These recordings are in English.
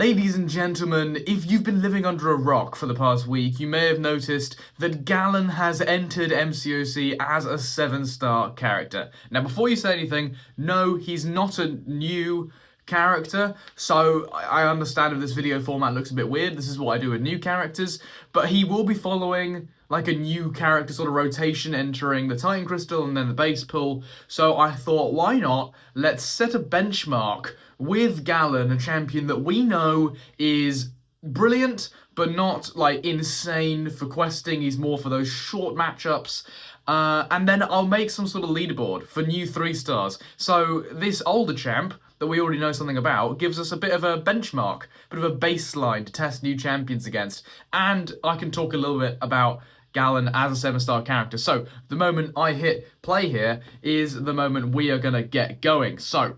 Ladies and gentlemen, if you've been living under a rock for the past week, you may have noticed that Galan has entered MCOC as a 7-star character. Now, before you say anything, no, he's not a new character, so I understand if this video format looks a bit weird. This is what I do with new characters, but he will be following like a new character sort of rotation, entering the Titan Crystal and then the base pool. So I thought, why not? Let's set a benchmark with Galan, a champion that we know is brilliant, but not like insane for questing. He's more for those short matchups. And then I'll make some sort of leaderboard for new 3-stars. So this older champ that we already know something about gives us a bit of a benchmark, bit of a baseline to test new champions against. And I can talk a little bit about Galan as a 7-star character. So the moment I hit play here is the moment we are going to get going. So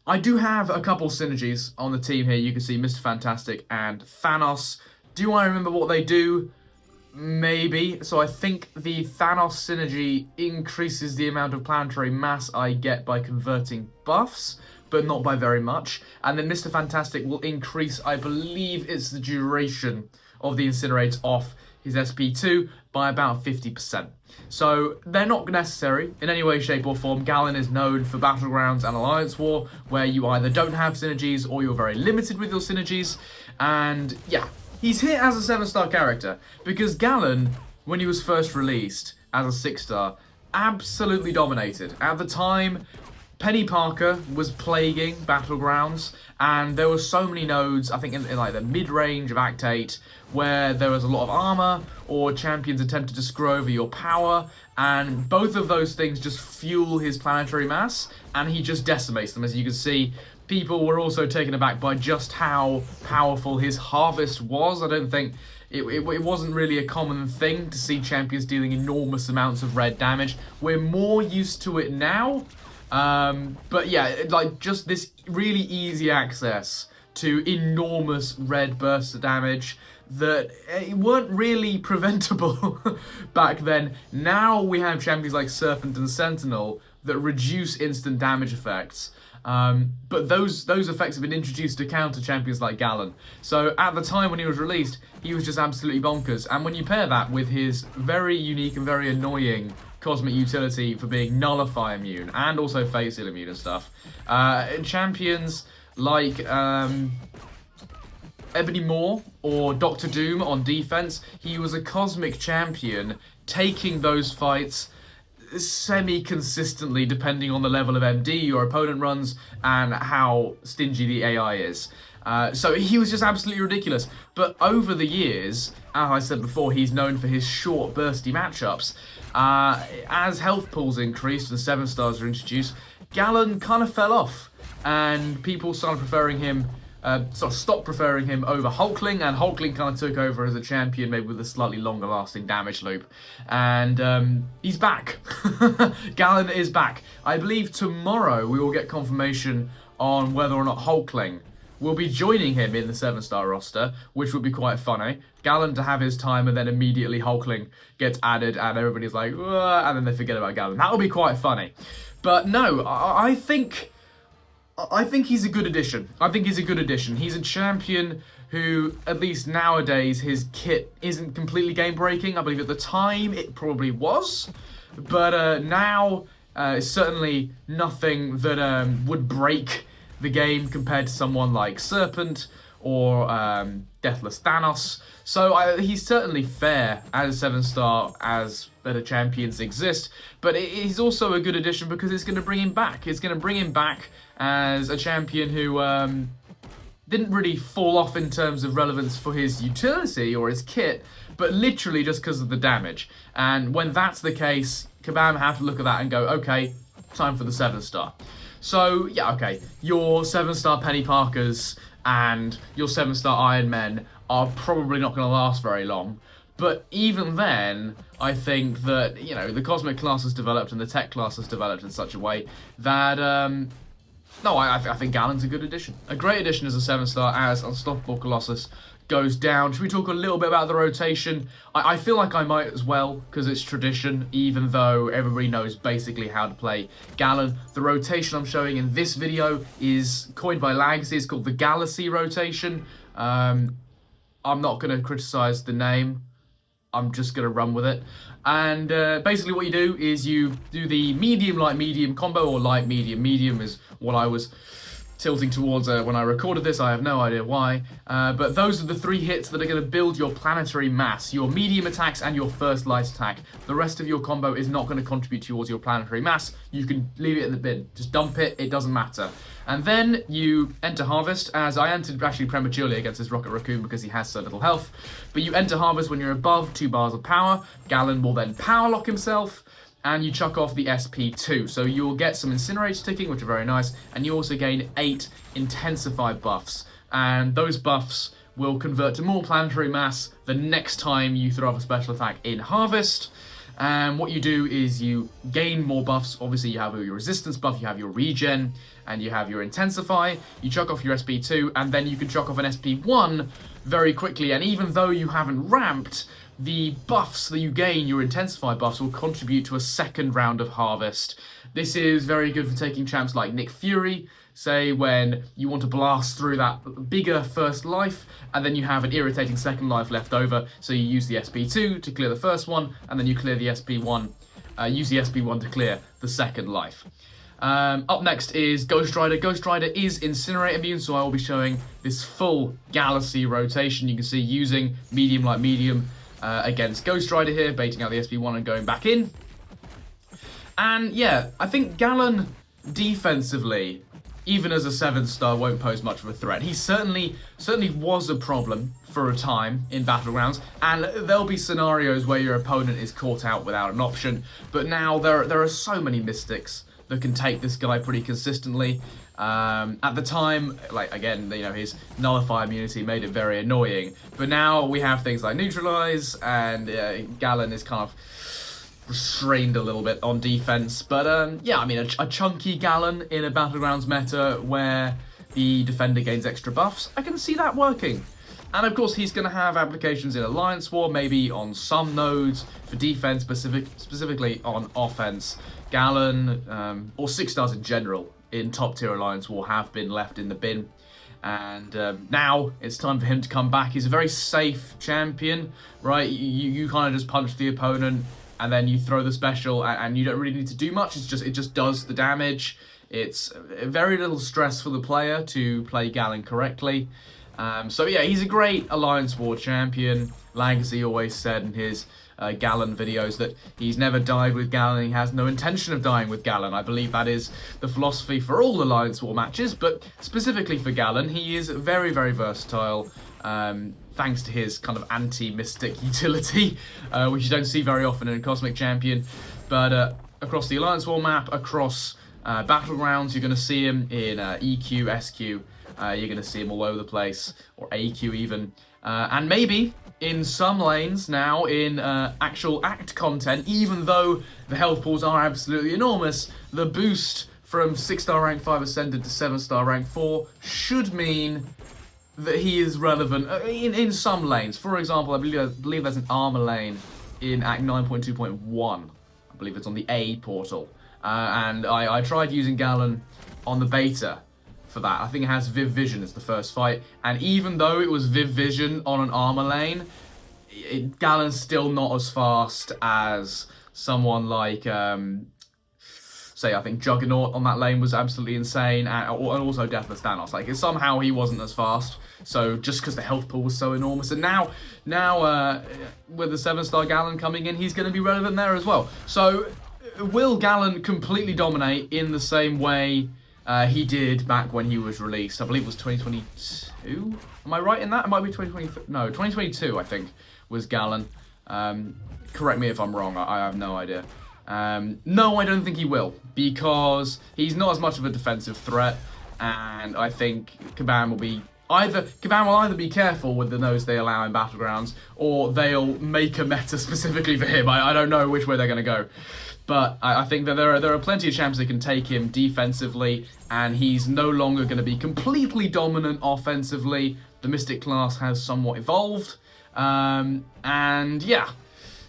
I do have a couple synergies on the team here. You can see Mr. Fantastic and Thanos. Do I remember what they do? Maybe. So I think the Thanos synergy increases the amount of planetary mass I get by converting buffs, but not by very much. And then Mr. Fantastic will increase, I believe it's the duration of the Incinerate off his SP2 by about 50%. So they're not necessary in any way, shape or form. Galan is known for Battlegrounds and Alliance War, where you either don't have synergies or you're very limited with your synergies. And yeah, he's here as a 7-star character because Galan, when he was first released as a 6-star, absolutely dominated. At the time, Penny Parker was plaguing Battlegrounds, and there were so many nodes, I think in like the mid-range of Act 8, where there was a lot of armor, or champions attempted to screw over your power, and both of those things just fuel his planetary mass, and he just decimates them. As you can see, people were also taken aback by just how powerful his harvest was. I don't think it wasn't really a common thing to see champions dealing enormous amounts of red damage. We're more used to it now. But yeah, like just this really easy access to enormous red bursts of damage that weren't really preventable back then. Now we have champions like Serpent and Sentinel that reduce instant damage effects. But those effects have been introduced to counter champions like Galan. So at the time when he was released, he was just absolutely bonkers. And when you pair that with his very unique and very annoying cosmic utility for being nullify immune and also phase heal immune and stuff, champions like Ebony Maw or Dr. Doom on defense, he was a cosmic champion taking those fights semi-consistently depending on the level of MD your opponent runs and how stingy the AI is. So he was just absolutely ridiculous. But over the years, as I said before, he's known for his short, bursty matchups. As health pools increased and 7-stars were introduced, Galan kind of fell off, and people started preferring him, stopped preferring him over Hulkling, and Hulkling kind of took over as a champion, maybe with a slightly longer-lasting damage loop. And he's back. Galan is back. I believe tomorrow we will get confirmation on whether or not Hulkling will be joining him in the 7-star roster, which would be quite funny. Galan to have his time and then immediately Hulkling gets added and everybody's like, and then they forget about Galan. That would be quite funny. But no, I think he's a good addition. I think he's a good addition. He's a champion who, at least nowadays, his kit isn't completely game-breaking. I believe at the time it probably was. But now, it's certainly nothing that would break the game compared to someone like Serpent or Deathless Thanos. So he's certainly fair as a 7-star as better champions exist, but he's also a good addition because it's going to bring him back. It's going to bring him back as a champion who didn't really fall off in terms of relevance for his utility or his kit, but literally just because of the damage. And when that's the case, Kabam have to look at that and go, okay, time for the 7-star. So, yeah, okay, your 7-star Penny Parkers and your 7-star Iron Men are probably not going to last very long. But even then, I think that, you know, the Cosmic class has developed and the Tech class has developed in such a way that, I think Galan's a good addition. A great addition as a 7-star, as Unstoppable Colossus goes down. Should we talk a little bit about the rotation? I feel like I might as well, because it's tradition, even though everybody knows basically how to play Galan. The rotation I'm showing in this video is coined by Lagsy. It's called the Galaxy rotation. I'm not going to criticize the name. I'm just going to run with it. And basically what you do is you do the medium, light, medium combo, or light, medium. Medium is what I was tilting towards when I recorded this. I have no idea why. But those are the 3 hits that are going to build your planetary mass, your medium attacks and your first light attack. The rest of your combo is not going to contribute towards your planetary mass. You can leave it in the bin. Just dump it. It doesn't matter. And then you enter Harvest, as I entered actually prematurely against this Rocket Raccoon because he has so little health. But you enter Harvest when you're above 2 bars of power. Galan will then power lock himself, and you chuck off the SP2. So you'll get some Incinerate ticking, which are very nice, and you also gain 8 Intensify buffs. And those buffs will convert to more planetary mass the next time you throw off a special attack in Harvest. And what you do is you gain more buffs. Obviously you have your resistance buff, you have your regen, and you have your intensify. You chuck off your SP2, and then you can chuck off an SP1 very quickly. And even though you haven't ramped, the buffs that you gain, your intensify buffs, will contribute to a second round of Harvest. This is very good for taking champs like Nick Fury, say when you want to blast through that bigger first life, and then you have an irritating second life left over, so you use the SP2 to clear the first one, and then you clear the SP1, use the SP1 to clear the second life. Up next is Ghost Rider. Ghost Rider is Incinerate immune, so I will be showing this full Galaxy rotation. You can see using medium, light, medium against Ghost Rider here, baiting out the SP1 and going back in. And yeah, I think Galan defensively, even as a 7-star, won't pose much of a threat. He certainly was a problem for a time in Battlegrounds, and there'll be scenarios where your opponent is caught out without an option, but now there are so many mystics that can take this guy pretty consistently. At the time, like, again, you know, his nullify immunity made it very annoying, but now we have things like neutralize, and Galan is kind of restrained a little bit on defense. But yeah, I mean, a chunky Galan in a Battlegrounds meta where the defender gains extra buffs, I can see that working. And of course, he's going to have applications in Alliance War, maybe on some nodes for defense, specifically on offense. Galan, or 6-stars in general, in top-tier Alliance War have been left in the bin. And now it's time for him to come back. He's a very safe champion, right? You kind of just punch the opponent, and then you throw the special, and you don't really need to do much. It just does the damage. It's very little stress for the player to play Galan correctly. So yeah, he's a great Alliance War champion. Lagsy always said in his Galan videos that he's never died with Galan, he has no intention of dying with Galan. I believe that is the philosophy for all Alliance War matches, but specifically for Galan, he is very, very versatile, thanks to his kind of anti-mystic utility, which you don't see very often in a Cosmic Champion. But across the Alliance War map, across Battlegrounds, you're going to see him in EQ, SQ, you're going to see him all over the place, or AQ even, and maybe in some lanes now in actual act content, even though the health pools are absolutely enormous, the boost from 6-star rank 5 ascended to 7-star rank 4 should mean that he is relevant in some lanes. For example, I believe there's an armor lane in Act 9.2.1. I believe it's on the A portal. And I tried using Galan on the beta for that. I think it has Viv Vision as the first fight, and even though it was Viv Vision on an armor lane, Galan's still not as fast as someone like, say, I think Juggernaut on that lane was absolutely insane, and also Deathless Thanos. Like, somehow he wasn't as fast, so just because the health pool was so enormous. And now with the 7-star Galan coming in, he's going to be relevant there as well. So will Galan completely dominate in the same way he did back when he was released? I believe it was 2022. Am I right in that? It might be 2023. No, 2022, I think, was Galan. Correct me if I'm wrong. I have no idea. No, I don't think he will, because he's not as much of a defensive threat, and I think Kabam will be either Galan will either be careful with the nose they allow in Battlegrounds, or they'll make a meta specifically for him. I don't know which way they're going to go. But I think that there are plenty of champs that can take him defensively, and he's no longer going to be completely dominant offensively. The Mystic class has somewhat evolved. And yeah,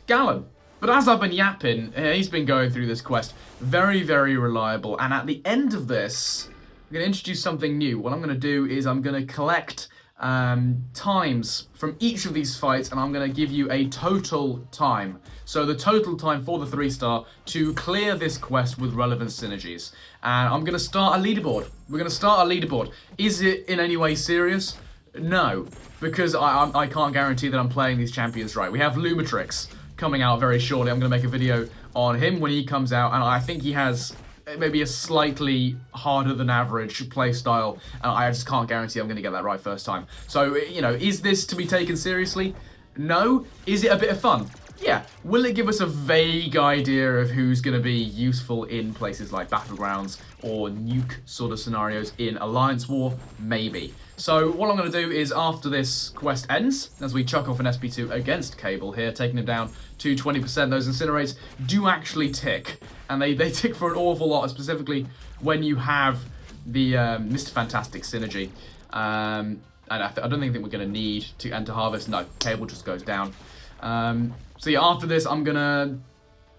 Galan. But as I've been yapping, he's been going through this quest. Very, very reliable. And at the end of this, I'm going to introduce something new. What I'm going to do is I'm going to collect times from each of these fights, and I'm going to give you a total time. So the total time for the 3-star to clear this quest with relevant synergies. And I'm going to start a leaderboard. We're going to start a leaderboard. Is it in any way serious? No, because I can't guarantee that I'm playing these champions right. We have Lumitrix coming out very shortly. I'm going to make a video on him when he comes out, and I think he has maybe a slightly harder than average playstyle, and I just can't guarantee I'm going to get that right first time. So, you know, is this to be taken seriously? No. Is it a bit of fun? Yeah. Will it give us a vague idea of who's going to be useful in places like Battlegrounds or nuke sort of scenarios in Alliance War? Maybe. So what I'm going to do is, after this quest ends, as we chuck off an SP2 against Cable here, taking him down to 20%, those incinerates do actually tick. And they tick for an awful lot, specifically when you have the Mr. Fantastic synergy. And I don't think we're going to need to enter Harvest. No, Cable just goes down. So yeah, after this, I'm going to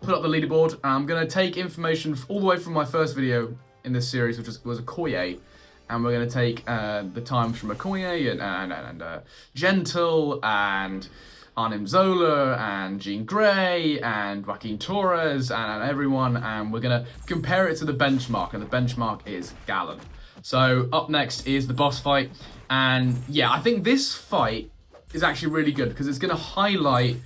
put up the leaderboard, and I'm going to take information all the way from my first video in this series, which was Okoye. And we're going to take the times from Okoye and Gentle and Arnim Zola and Jean Grey and Joaquin Torres and everyone, and we're going to compare it to the benchmark, and the benchmark is Galan. So up next is the boss fight, and yeah, I think this fight is actually really good because it's going to highlight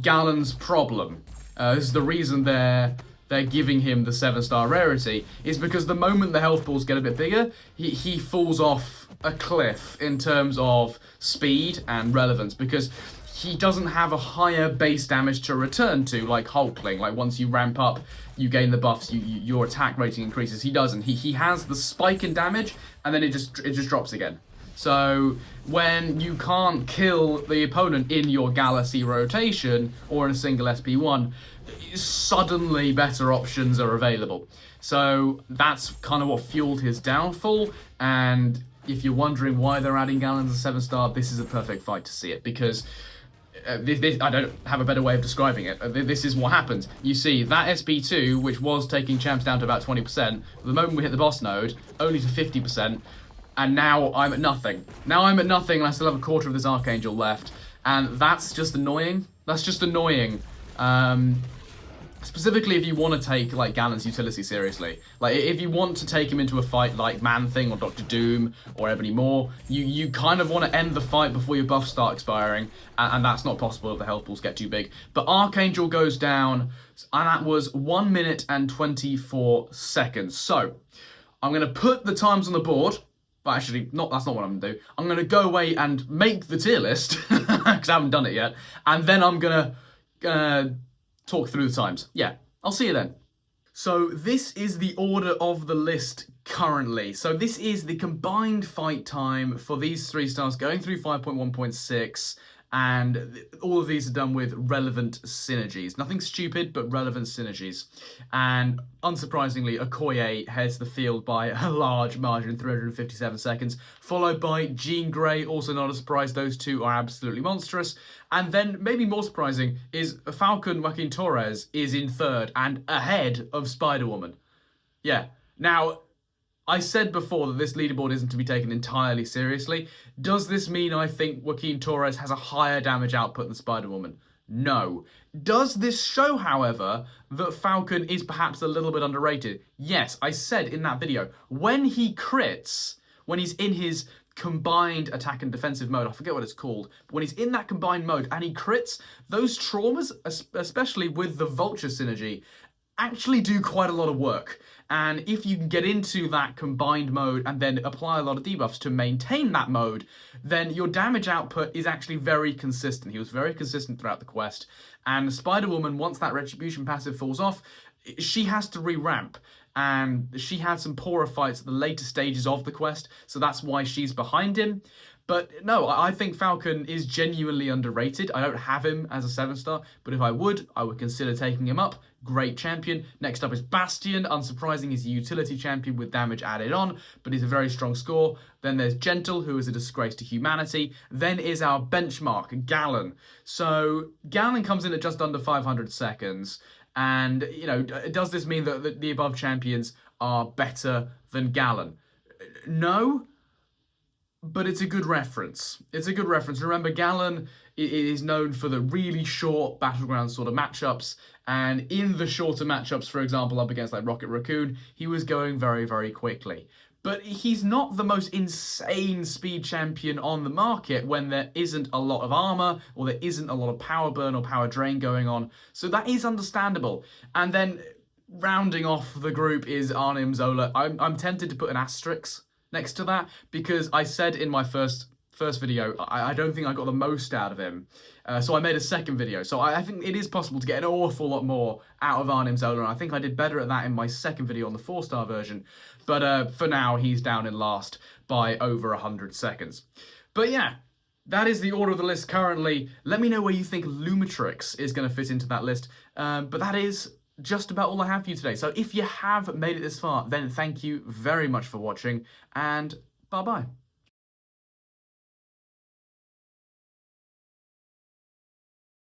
Galan's problem. This is the reason they're giving him the 7-star rarity, is because the moment the health balls get a bit bigger, he falls off a cliff in terms of speed and relevance, because he doesn't have a higher base damage to return to, like Hulkling. Like, once you ramp up, you gain the buffs, your attack rating increases. He doesn't. He has the spike in damage, and then it just drops again. So when you can't kill the opponent in your Galaxy rotation or in a single SP1, suddenly better options are available. So that's kind of what fueled his downfall, and if you're wondering why they're adding Galan as a 7-star, this is a perfect fight to see it, because this, I don't have a better way of describing it. This is what happens. You see, that SP2, which was taking champs down to about 20%, the moment we hit the boss node, only to 50%, and now I'm at nothing. Now I'm at nothing, and I still have a quarter of this Archangel left, and that's just annoying. That's just annoying. Specifically if you want to take, like, Galan's utility seriously. Like, if you want to take him into a fight like Man-Thing or Dr. Doom or Ebony Maw, you kind of want to end the fight before your buffs start expiring, and that's not possible if the health balls get too big. But Archangel goes down, and that was 1 minute and 24 seconds. So, I'm going to put the times on the board. But actually, that's not what I'm going to do. I'm going to go away and make the tier list, because I haven't done it yet, and then I'm going to talk through the times. Yeah, I'll see you then. So this is the order of the list currently. So this is the combined fight time for these 3-stars going through 5.1.6, and all of these are done with relevant synergies. Nothing stupid, but relevant synergies. And unsurprisingly, Okoye heads the field by a large margin, 357 seconds, followed by Jean Grey, also not a surprise. Those two are absolutely monstrous. And then, maybe more surprising, is Falcon Joaquin Torres is in third and ahead of Spider-Woman. Yeah. Now, I said before that this leaderboard isn't to be taken entirely seriously. Does this mean I think Joaquin Torres has a higher damage output than Spider-Woman? No. Does this show, however, that Falcon is perhaps a little bit underrated? Yes, I said in that video, when he crits, when he's in his combined attack and defensive mode, I forget what it's called, but when he's in that combined mode and he crits, those traumas, especially with the Vulture synergy, actually do quite a lot of work. And if you can get into that combined mode and then apply a lot of debuffs to maintain that mode, then your damage output is actually very consistent. He was very consistent throughout the quest. And Spider-Woman, once that Retribution passive falls off, she has to re-ramp. and she had some poorer fights at the later stages of the quest, so that's why she's behind him. But no, I think Falcon is genuinely underrated. I don't have him as a 7-star, but if I would consider taking him up. Great champion. Next up is Bastion. Unsurprising, he's a utility champion with damage added on, but he's a very strong score. Then there's Gentle, who is a disgrace to humanity. Then is our benchmark, Galan. So Galan comes in at just under 500 seconds. And, does this mean that the above champions are better than Galan? No. But it's a good reference. It's a good reference. Remember, Galan is known for the really short battleground sort of matchups, and in the shorter matchups, for example, up against like Rocket Raccoon, he was going very, very quickly. But he's not the most insane speed champion on the market when there isn't a lot of armor, or there isn't a lot of power burn or power drain going on. So that is understandable. And then rounding off the group is Arnim Zola. I'm tempted to put an asterisk next to that, because I said in my first video, I don't think I got the most out of him. So I made a second video. So I think it is possible to get an awful lot more out of Arnim Zola, and I think I did better at that in my second video on the 4-star version. But for now, he's down in last by over 100 seconds. But yeah, that is the order of the list currently. Let me know where you think Lumitrix is going to fit into that list. But that is just about all I have for you today. So if you have made it this far, then thank you very much for watching, and bye-bye.